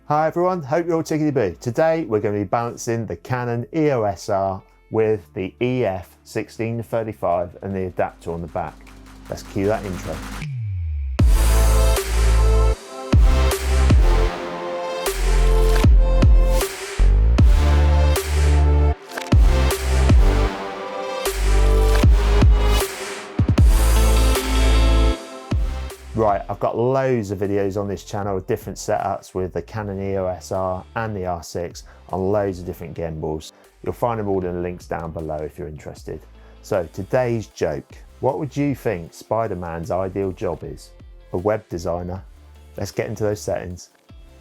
Hi everyone, hope you're all tickety-boo. Today we're going to be balancing the Canon EOS R with the EF 16-35 and the adapter on the back. Let's cue that intro. Right, I've got loads of videos on this channel with different setups with the Canon EOS R and the R6 on loads of different gimbals. You'll find them all in the links down below if you're interested. So today's joke. What would you think Spider-Man's ideal job is? A web designer? Let's get into those settings.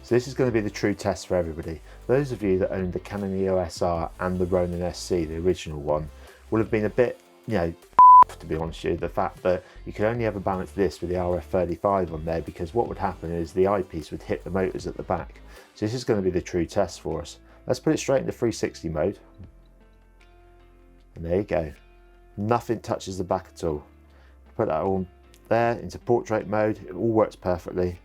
So this is going to be the true test for everybody. Those of you that owned the Canon EOS R and the Ronin SC, the original one, will have been a bit, to be honest with you, the fact that you could only ever balance this with the RF35 on there, because what would happen is the eyepiece would hit the motors at the back. So this is going to be the true test for us. Let's put it straight into 360 mode. And there you go. Nothing touches the back at all. Put that all there into portrait mode. It all works perfectly.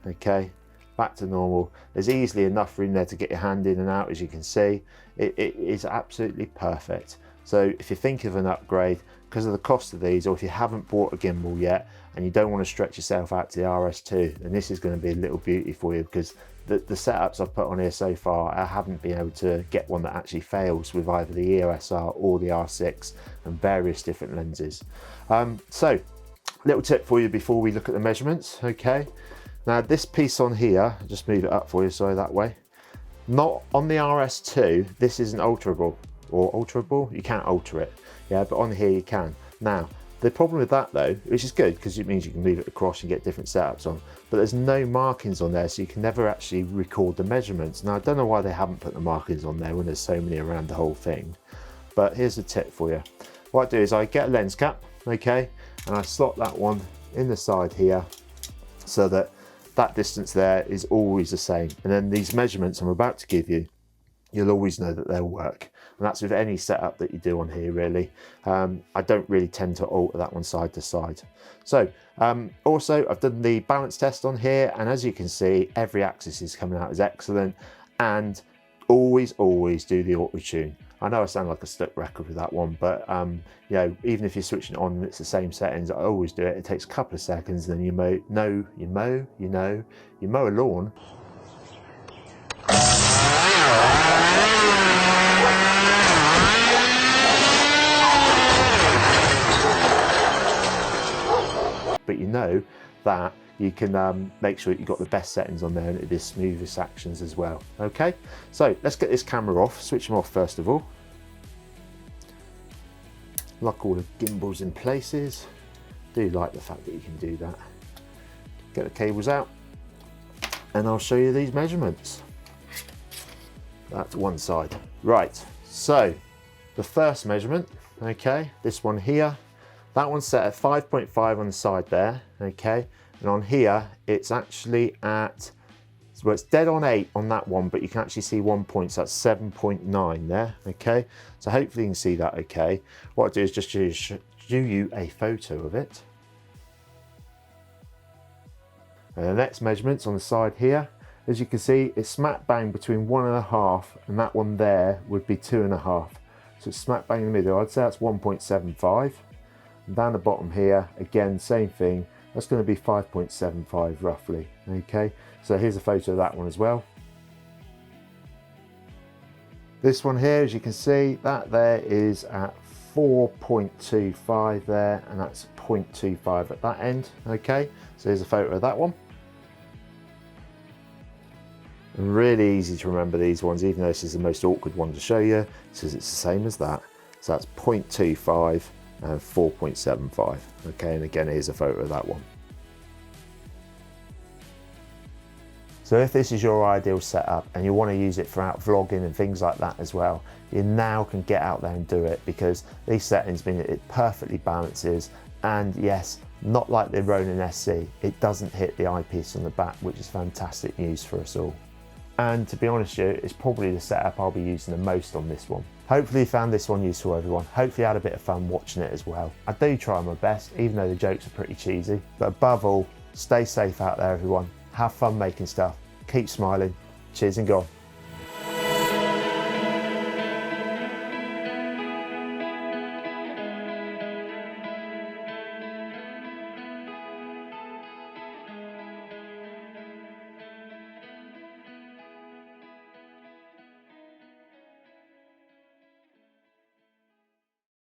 Okay, back to normal. There's easily enough room there to get your hand in and out, as you can see. It is absolutely perfect. So if you think of an upgrade, because of the cost of these, or if you haven't bought a gimbal yet and you don't want to stretch yourself out to the RS2, then this is going to be a little beauty for you, because the setups I've put on here so far, I haven't been able to get one that actually fails with either the EOS R or the R6 and various different lenses. So little tip for you before we look at the measurements. Okay, now this piece on here, I'll just move it up for you, sorry, that way. Not on the RS2, this isn't alterable. Or alterable, you can't alter it, yeah, but on here you can. Now the problem with that though, which is good because it means you can move it across and get different setups on, but there's no markings on there, so you can never actually record the measurements. Now I don't know why they haven't put the markings on there when there's so many around the whole thing, but here's a tip for you. What I do is I get a lens cap, okay, and I slot that one in the side here so that that distance there is always the same, and then these measurements I'm about to give you, you'll always know that they'll work. And that's with any setup that you do on here, really. I don't really tend to alter that one side to side. So also I've done the balance test on here, and as you can see, every axis is coming out as excellent, and always do the auto tune. I know I sound like a stuck record with that one, but even if you're switching it on and it's the same settings, I always do it. It takes a couple of seconds, and then you mow a lawn. But you know that you can make sure that you've got the best settings on there and it is smoothest actions as well. Okay, so let's get this camera off, switch them off first of all. Lock all the gimbals in places. Do like the fact that you can do that. Get the cables out and I'll show you these measurements. That's one side. Right, so the first measurement, okay, this one here. That one's set at 5.5 on the side there, okay? And on here, it's actually at, well, it's dead on 8 on that one, but you can actually see 1 point, so that's 7.9 there, okay? So hopefully you can see that okay. What I do is just show you a photo of it. And the next measurements on the side here, as you can see, it's smack bang between 1.5 and that one there would be 2.5. So it's smack bang in the middle. I'd say that's 1.75. Down the bottom here, again, same thing. That's going to be 5.75 roughly, okay? So here's a photo of that one as well. This one here, as you can see, that there is at 4.25 there, and that's 0.25 at that end, okay? So here's a photo of that one. And really easy to remember these ones, even though this is the most awkward one to show you, because it's the same as that. So that's 0.25. And 4.75, okay, and again here's a photo of that one. So if this is your ideal setup and you want to use it for out vlogging and things like that as well, you now can get out there and do it, because these settings mean that it perfectly balances, and yes, not like the Ronin SC, it doesn't hit the eyepiece on the back, which is fantastic news for us all. And to be honest with you, it's probably the setup I'll be using the most on this one. Hopefully you found this one useful, everyone. Hopefully you had a bit of fun watching it as well. I do try my best, even though the jokes are pretty cheesy. But above all, stay safe out there, everyone. Have fun making stuff. Keep smiling. Cheers and go on.